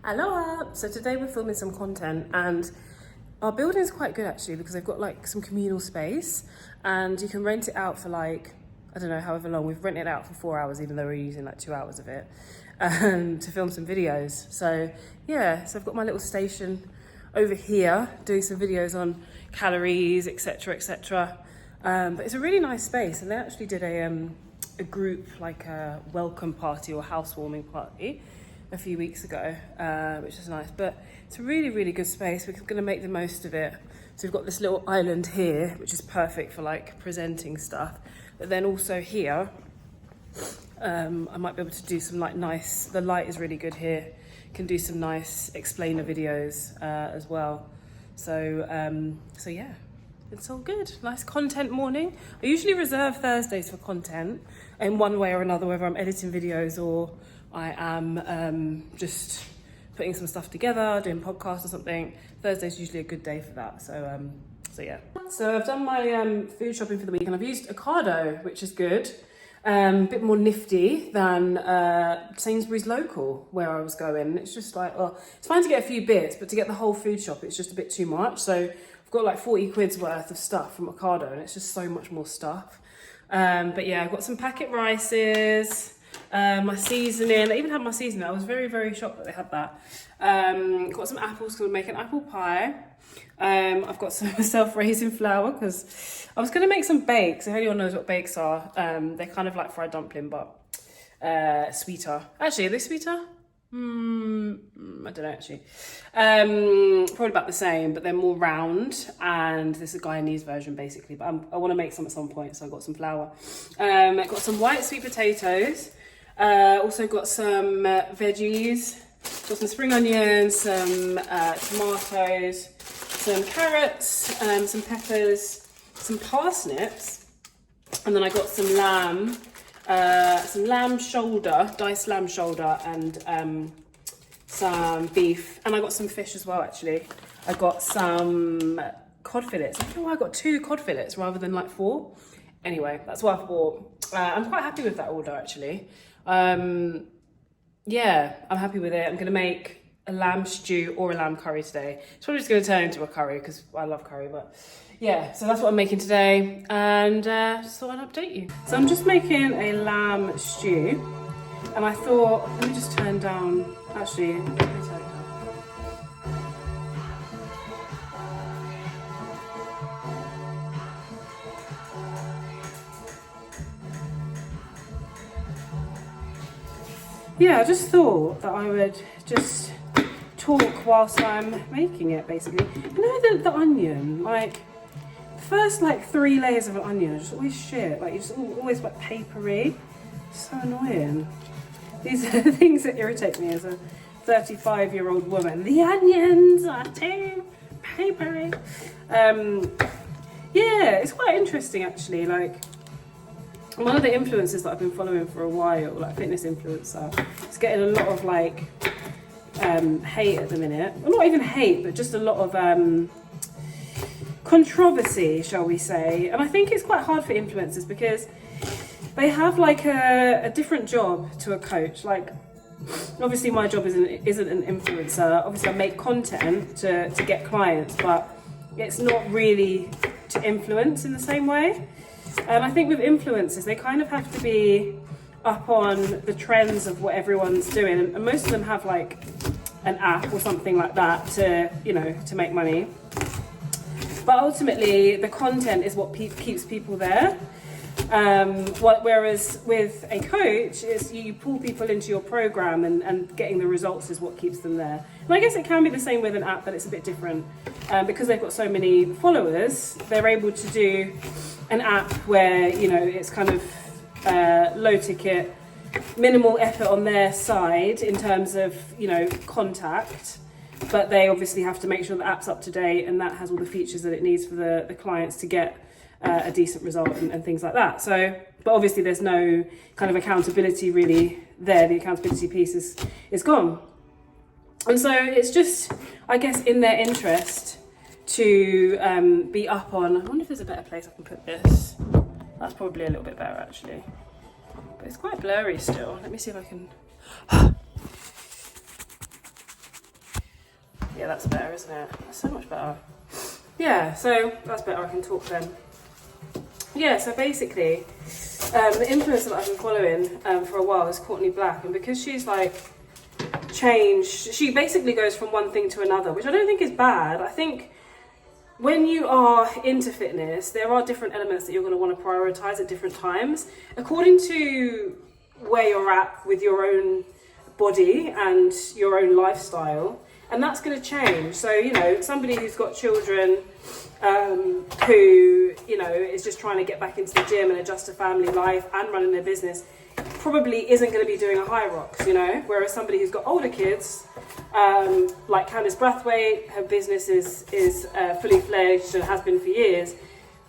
Aloha! So today we're filming some content, and our building is quite good actually because they've got like some communal space and you can rent it out for like, I don't know, however long. We've rented it out for 4 hours even though we're using like 2 hours of it to film some videos. So yeah, so I've got my little station over here doing some videos on calories, etc, etc. But it's a really nice space, and they actually did a group, like a welcome party or housewarming party a few weeks ago, which is nice. But it's a really, really good space. We're going to make the most of it. So we've got this little island here, which is perfect for like presenting stuff. But then also here, I might be able to do some like nice, the light is really good here. Can do some nice explainer videos as well. So yeah, it's all good. Nice content morning. I usually reserve Thursdays for content in one way or another, whether I'm editing videos or I am just putting some stuff together, doing podcasts or something. Thursday's usually a good day for that. So yeah. So I've done my food shopping for the week, and I've used Ocado, which is good. A bit more nifty than Sainsbury's Local, where I was going. It's just like, well, it's fine to get a few bits, but to get the whole food shop, it's just a bit too much. So I've got like 40 quid's worth of stuff from Ocado, and it's just so much more stuff. But yeah, I've got some packet rices, my seasoning. I even had my seasoning. I was very, very shocked that they had that. Got some apples because I'm making apple pie. I've got some self-raising flour because I was going to make some bakes. If anyone knows what bakes are, they're kind of like fried dumpling, but sweeter. Actually, are they sweeter? I don't know actually. Probably about the same, but they're more round, and this is a Guyanese version basically, but I want to make some at some point, so I got some flour. I got some white sweet potatoes, also got some veggies, got some spring onions, some tomatoes, some carrots, some peppers, some parsnips, and then I got some lamb shoulder, diced lamb shoulder, and some beef, and I got some fish as well actually. I got some cod fillets. I don't know why I got 2 cod fillets rather than like 4. Anyway, that's what I've bought. I'm quite happy with that order actually. Yeah, I'm happy with it. I'm gonna make a lamb stew or a lamb curry today. It's probably just gonna turn into a curry because I love curry, but yeah, so that's what I'm making today, and just thought I'd update you. So I'm just making a lamb stew, and I thought, let me just turn down, actually, let me turn it down. Yeah, I just thought that I would just talk whilst I'm making it, basically. You know the onion, like, first like 3 layers of an onion are just always shit. Like, it's just always like papery. So annoying. These are the things that irritate me as a 35-year-old woman. The onions are too papery. Yeah, it's quite interesting actually. Like, one of the influencers that I've been following for a while, like fitness influencer, is getting a lot of like hate at the minute. Well, not even hate, but just a lot of controversy, shall we say. And I think it's quite hard for influencers because they have like a different job to a coach. Like, obviously my job isn't an influencer. Obviously I make content to get clients, but it's not really to influence in the same way. And I think with influencers, they kind of have to be up on the trends of what everyone's doing. And most of them have like an app or something like that to, you know, to make money. But ultimately, the content is what keeps people there. Whereas with a coach, is you pull people into your program, and getting the results is what keeps them there. And I guess it can be the same with an app, but it's a bit different. Because they've got so many followers, they're able to do an app where, you know, it's kind of low ticket, minimal effort on their side in terms of, you know, contact. But they obviously have to make sure the app's up to date and that has all the features that it needs for the clients to get a decent result and things like that. So, but obviously there's no kind of accountability really there. The accountability piece is gone. And so it's just, I guess, in their interest to be up on, I wonder if there's a better place I can put this. That's probably a little bit better actually. But it's quite blurry still. Let me see if I can Yeah, that's better, isn't it? That's so much better. Yeah, so that's better. I can talk then. Yeah, so basically, the influencer that I've been following for a while is Courtney Black, and because she's like changed, she basically goes from one thing to another, which I don't think is bad. I think when you are into fitness, there are different elements that you're going to want to prioritize at different times, according to where you're at with your own body and your own lifestyle, and that's going to change. So, you know, somebody who's got children, who, you know, is just trying to get back into the gym and adjust to family life and running their business, probably isn't going to be doing a high rocks, you know, whereas somebody who's got older kids, like Candice Brathwaite, her business is fully fledged and has been for years,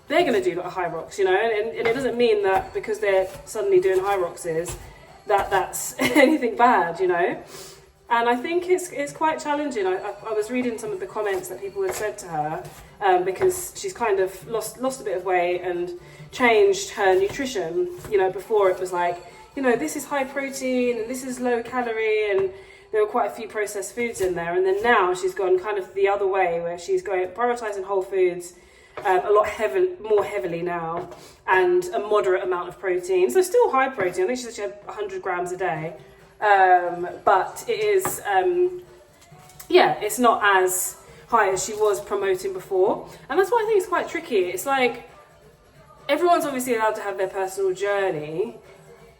they're going to do a high rocks, you know, and it doesn't mean that because they're suddenly doing high rocks that's anything bad, you know. And I think it's quite challenging. I was reading some of the comments that people had said to her, because she's kind of lost a bit of weight and changed her nutrition. You know, before it was like, you know, this is high protein and this is low calorie, and there were quite a few processed foods in there. And then now she's gone kind of the other way, where she's going prioritizing whole foods a lot more heavily now, and a moderate amount of protein. So still high protein. I think she said she had 100 grams a day. But it is, it's not as high as she was promoting before. And that's why I think it's quite tricky. It's like, everyone's obviously allowed to have their personal journey.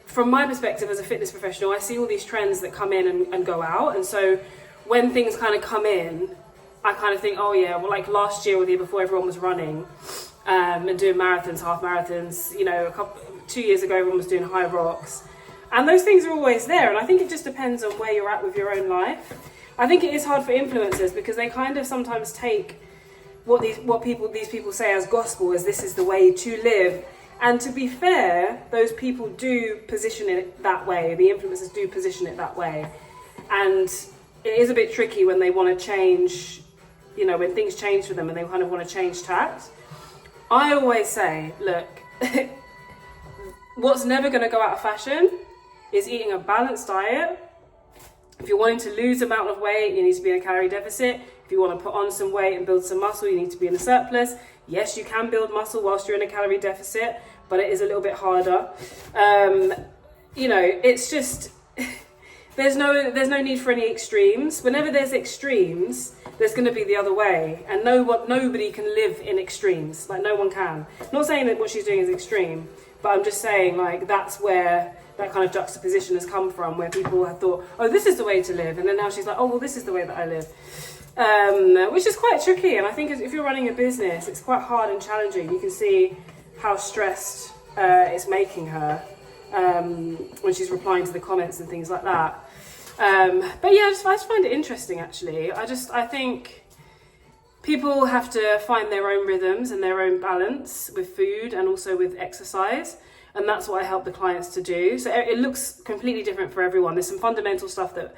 From my perspective as a fitness professional, I see all these trends that come in and go out. And so when things kind of come in, I kind of think, oh yeah, well, like last year or the year before, everyone was running and doing marathons, half marathons. You know, 2 years ago, everyone was doing high rocks. And those things are always there, and I think it just depends on where you're at with your own life. I think it is hard for influencers because they kind of sometimes take what these people say as gospel, as this is the way to live. And to be fair, those people do position it that way. The influencers do position it that way. And it is a bit tricky when they want to change, you know, when things change for them and they kind of want to change tact. I always say, look, what's never going to go out of fashion is eating a balanced diet. If you're wanting to lose amount of weight, you need to be in a calorie deficit. If you want to put on some weight and build some muscle, you need to be in a surplus. Yes, you can build muscle whilst you're in a calorie deficit, but it is a little bit harder. You know, it's just, there's no need for any extremes. Whenever there's extremes, there's going to be the other way, and nobody can live in extremes. Like, no one can. I'm not saying that what she's doing is extreme, but I'm just saying, like, that's where that kind of juxtaposition has come from, where people have thought, oh, this is the way to live, and then now she's like, oh, well, this is the way that I live, which is quite tricky. And I think if you're running a business, it's quite hard and challenging. You can see how stressed it's making her when she's replying to the comments and things like that. But yeah, I just find it interesting, actually. I think people have to find their own rhythms and their own balance with food and also with exercise. And that's what I help the clients to do. So it looks completely different for everyone. There's some fundamental stuff that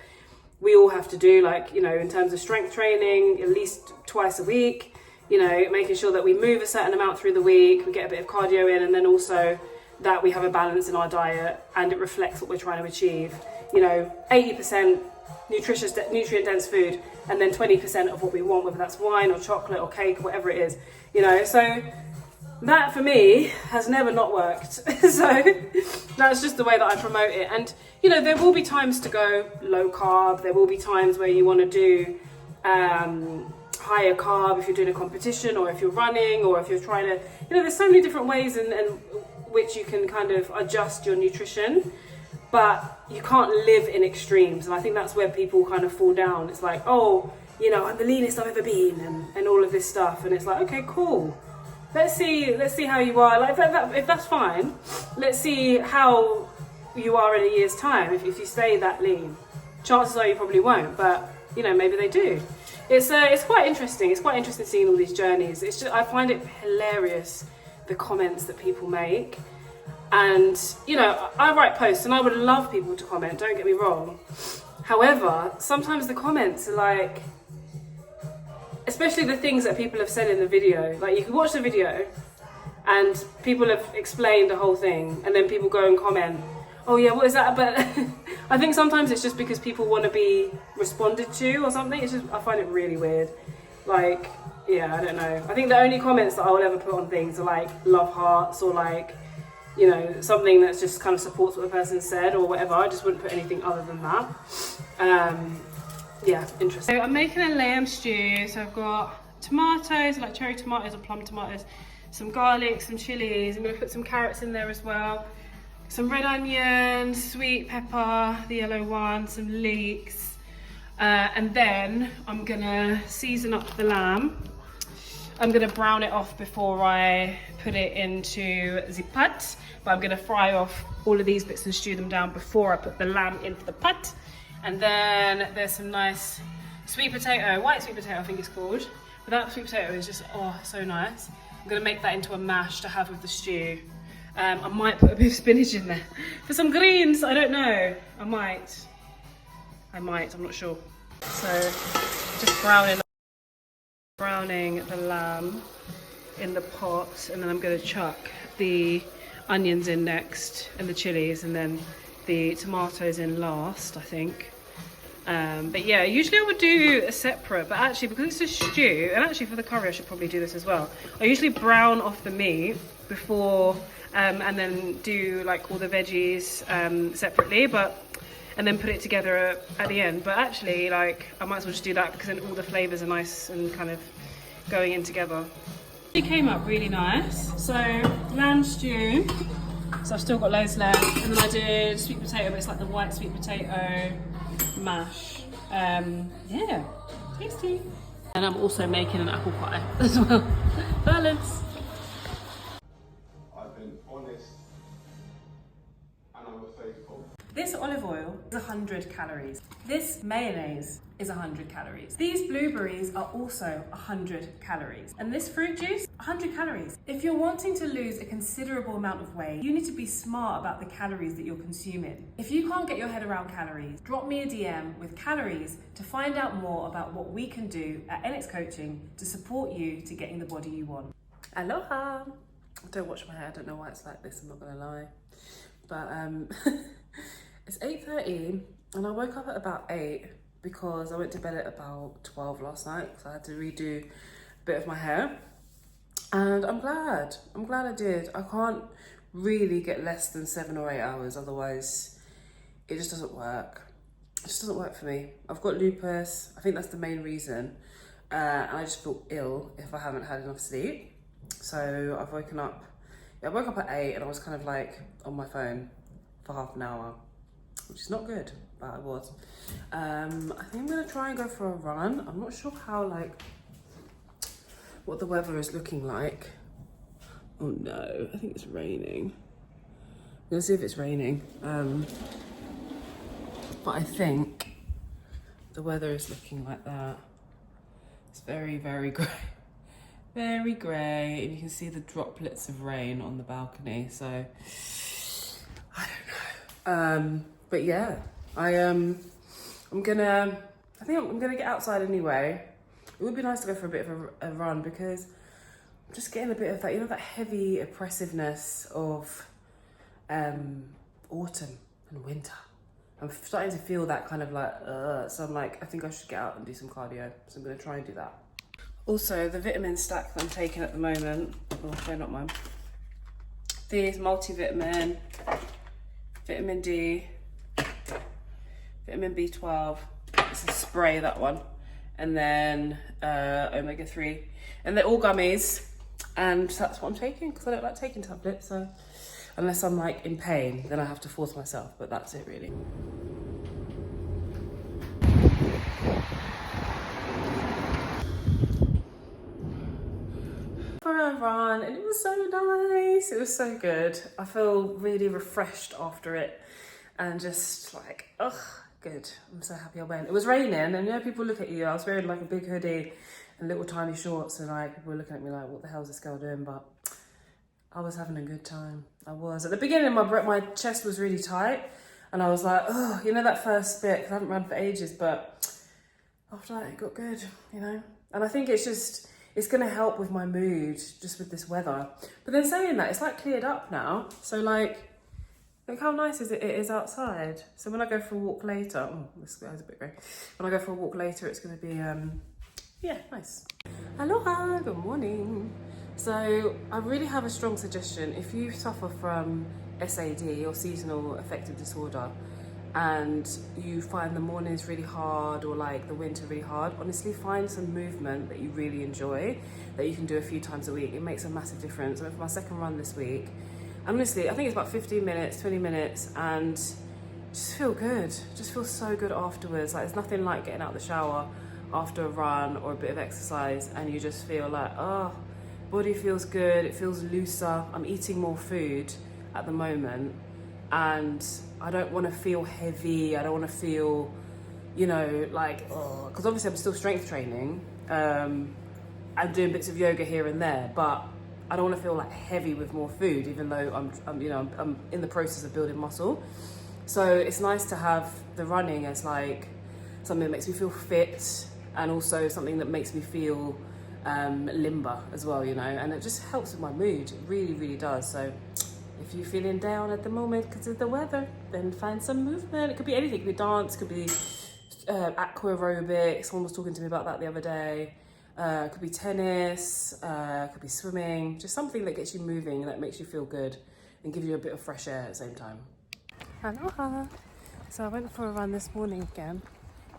we all have to do, like, you know, in terms of strength training, at least twice a week, you know, making sure that we move a certain amount through the week, we get a bit of cardio in, and then also that we have a balance in our diet and it reflects what we're trying to achieve. You know, 80% nutrient-dense food, and then 20% of what we want, whether that's wine or chocolate or cake, whatever it is, you know. So that for me has never not worked. So that's just the way that I promote it. And, you know, there will be times to go low carb. There will be times where you want to do higher carb if you're doing a competition, or if you're running, or if you're trying to, you know, there's so many different ways in which you can kind of adjust your nutrition. But you can't live in extremes. And I think that's where people kind of fall down. It's like, oh, you know, I'm the leanest I've ever been, and all of this stuff. And it's like, okay, cool. Let's see how you are. Like, if that's fine, let's see how you are in a year's time. If you stay that lean, chances are you probably won't. But, you know, maybe they do. It's quite interesting. It's quite interesting seeing all these journeys. It's just, I find it hilarious, the comments that people make. And, you know, I write posts and I would love people to comment, don't get me wrong. However, sometimes the comments are like, especially the things that people have said in the video. Like, you can watch the video and people have explained the whole thing, and then people go and comment, oh yeah, what is that about? I think sometimes it's just because people want to be responded to or something. It's just, I find it really weird. Like, yeah, I don't know. I think the only comments that I will ever put on things are like love hearts or like, you know, something that just kind of supports what the person said or whatever. I just wouldn't put anything other than that. Yeah, interesting. So I'm making a lamb stew. So I've got tomatoes, like cherry tomatoes or plum tomatoes, some garlic, some chilies. I'm gonna put some carrots in there as well. Some red onion, sweet pepper, the yellow one, some leeks. And then I'm gonna season up the lamb. I'm gonna brown it off before I put it into the pot, but I'm gonna fry off all of these bits and stew them down before I put the lamb into the pot. And then there's some nice sweet potato, white sweet potato I think it's called. But that sweet potato is just, oh, so nice. I'm gonna make that into a mash to have with the stew. I might put a bit of spinach in there for some greens, I don't know. I might, I'm not sure. So just browning the lamb in the pot, and then I'm going to chuck the onions in next and the chilies, and then the tomatoes in last, I think. But yeah, usually I would do a separate, but actually because it's a stew, and actually for the curry I should probably do this as well. I usually brown off the meat before and then do like all the veggies separately, and then put it together at the end. But actually, like, I might as well just do that because then all the flavours are nice and kind of going in together. It came up really nice. So lamb stew, so I've still got loads left, and then I did sweet potato, but it's like the white sweet potato mash. Yeah, tasty. And I'm also making an apple pie as well. Balance. I've been honest and I was faithful. This olive oil is 100 calories. This mayonnaise is 100 calories. These blueberries are also 100 calories. And this fruit juice, 100 calories. If you're wanting to lose a considerable amount of weight, you need to be smart about the calories that you're consuming. If you can't get your head around calories, drop me a DM with calories to find out more about what we can do at NX Coaching to support you to getting the body you want. Aloha! I don't wash my hair, I don't know why it's like this, I'm not gonna lie. But it's 8:30 and I woke up at about 8 because I went to bed at about 12 last night because I had to redo a bit of my hair. And I'm glad I did. I can't really get less than 7 or 8 hours, otherwise it just doesn't work. It just doesn't work for me. I've got lupus, I think that's the main reason. And I just feel ill if I haven't had enough sleep. So I've woken up, I woke up at 8 and I was kind of like on my phone for half an hour, which is not good, but I was. I think I'm gonna try and go for a run. I'm not sure how, like, what the weather is looking like. Oh no, I think it's raining. I'm gonna see if it's raining. But I think the weather is looking like that. It's very, very grey. Very grey, and you can see the droplets of rain on the balcony, so I don't know. But yeah, I think I'm gonna get outside anyway. It would be nice to go for a bit of a run because I'm just getting a bit of that, you know, that heavy oppressiveness of autumn and winter. I'm starting to feel that kind of like, so I'm like, I think I should get out and do some cardio. So I'm gonna try and do that. Also, the vitamin stack that I'm taking at the moment, oh, they're not mine. These multivitamin, vitamin D, vitamin B12, it's a spray, that one. And then omega-3. And they're all gummies. And that's what I'm taking, because I don't like taking tablets. So unless I'm like in pain, then I have to force myself, but that's it really. For a run, and it was so nice. It was so good. I feel really refreshed after it, and just like, ugh, good. I'm so happy I went. It was raining, and you know, people look at you. I was wearing like a big hoodie and little tiny shorts, and like people were looking at me like, what the hell is this girl doing? But I was having a good time. I was. At the beginning, my chest was really tight, and I was like, oh, you know, that first bit, 'cause I haven't run for ages, but after that, it got good, you know. And I think it's gonna help with my mood, just with this weather. But then saying that, it's like cleared up now. So like, Look how nice it is outside. So when I go for a walk later, oh, this guy's a bit grey. When I go for a walk later, it's going to be, yeah, nice. Aloha, good morning. So I really have a strong suggestion. If you suffer from SAD or seasonal affective disorder, and you find the mornings really hard or like the winter really hard, honestly find some movement that you really enjoy that you can do a few times a week. It makes a massive difference. I went for my second run this week. Honestly, I think it's about 15 minutes, 20 minutes, and just feel good. Just feel so good afterwards. Like, there's nothing like getting out of the shower after a run or a bit of exercise and you just feel like, oh, body feels good, it feels looser. I'm eating more food at the moment and I don't want to feel heavy. I don't want to feel, you know, like, oh, because obviously I'm still strength training. I'm doing bits of yoga here and there, but I don't want to feel like heavy with more food, even though I'm in the process of building muscle. So it's nice to have the running as like something that makes me feel fit and also something that makes me feel limber as well, you know, and it just helps with my mood. It really, really does. So if you're feeling down at the moment because of the weather, then find some movement. It could be anything. It could be dance, it could be aqua aerobics. Someone was talking to me about that the other day. It could be tennis, it could be swimming, just something that gets you moving and that makes you feel good and gives you a bit of fresh air at the same time. Aloha! So I went for a run this morning again.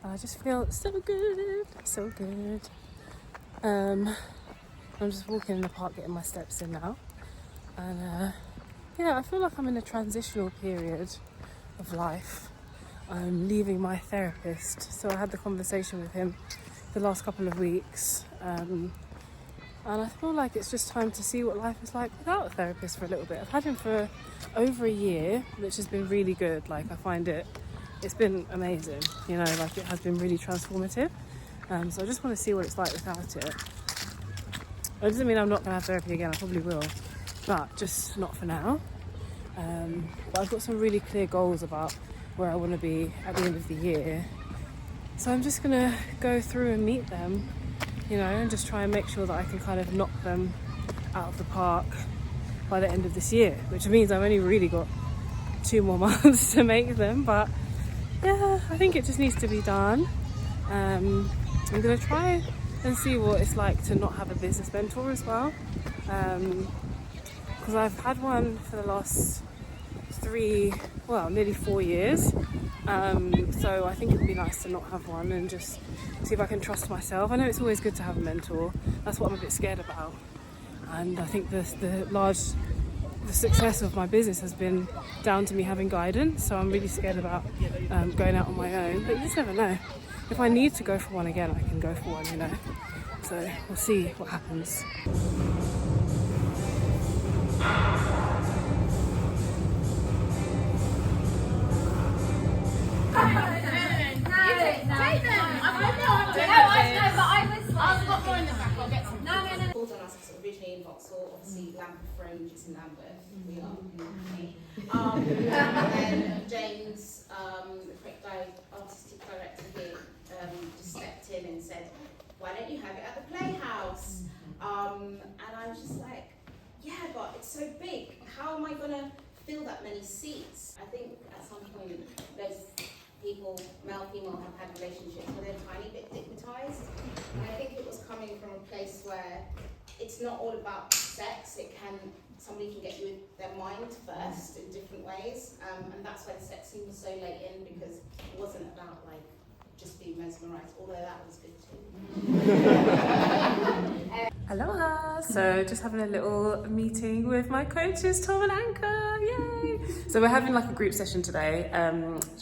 I just feel so good, so good. I'm just walking in the park getting my steps in now. And yeah, I feel like I'm in a transitional period of life. I'm leaving my therapist. So I had the conversation with him the last couple of weeks. And I feel like it's just time to see what life is like without a therapist for a little bit. I've had him for over a year, which has been really good. Like, I find it's been amazing, you know, like it has been really transformative. So I just want to see what it's like without it. It doesn't mean I'm not going to have therapy again, I probably will, but just not for now. But I've got some really clear goals about where I want to be at the end of the year. So I'm just going to go through and meet them, you know, and just try and make sure that I can kind of knock them out of the park by the end of this year, which means I've only really got 2 more months to make them. But yeah, I think it just needs to be done. I'm going to try and see what it's like to not have a business mentor as well. Because I've had one for the last nearly 4 years. So I think it would be nice to not have one and just see if I can trust myself. I know it's always good to have a mentor. That's what I'm a bit scared about. And I think the success of my business has been down to me having guidance. So I'm really scared about going out on my own. But you just never know. If I need to go for one again, I can go for one, you know. So we'll see what happens. Called on us originally in Vauxhall, obviously Lambeth Fringe is in Lambeth, we are. And then James, the artistic director here, just stepped in and said, why don't you have it at the Playhouse? And I was just like, yeah, but it's so big, how am I going to fill that many seats? I think at some point there's people, male, female, have had relationships where they're a tiny bit dignitized. And I think it was coming from a place where it's not all about sex. Somebody can get you with their mind first in different ways. And that's why the sex scene was so late in, because it wasn't about like just being mesmerized, although that was good too. Aloha! So just having a little meeting with my coaches, Tom and Anka, yay! So we're having like a group session today,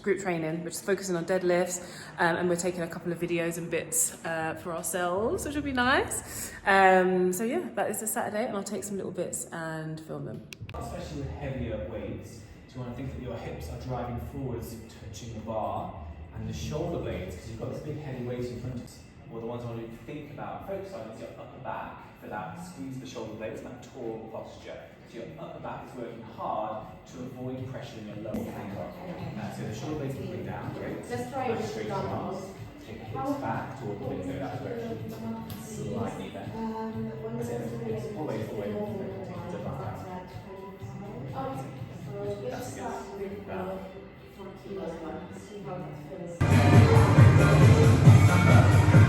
group training, which is focusing on deadlifts, and we're taking a couple of videos and bits for ourselves, which will be nice. So yeah, that is a Saturday, and I'll take some little bits and film them. Especially with heavier weights, you want to think that your hips are driving forwards, touching the bar, and the shoulder blades, because you've got this big heavy weight in front of you. Or the ones I want you to think about, focus on is your upper back. For that, squeeze the shoulder blades, that tall posture. So your upper back is working hard to avoid pressure in your lower back. So the shoulder blades will bring down, great. Let's try it. Straight arms. Take the hips back toward the window, that direction. Slightly bent. That's it. Always the way to back out. That's a good thing. Keep us one, see how that feels.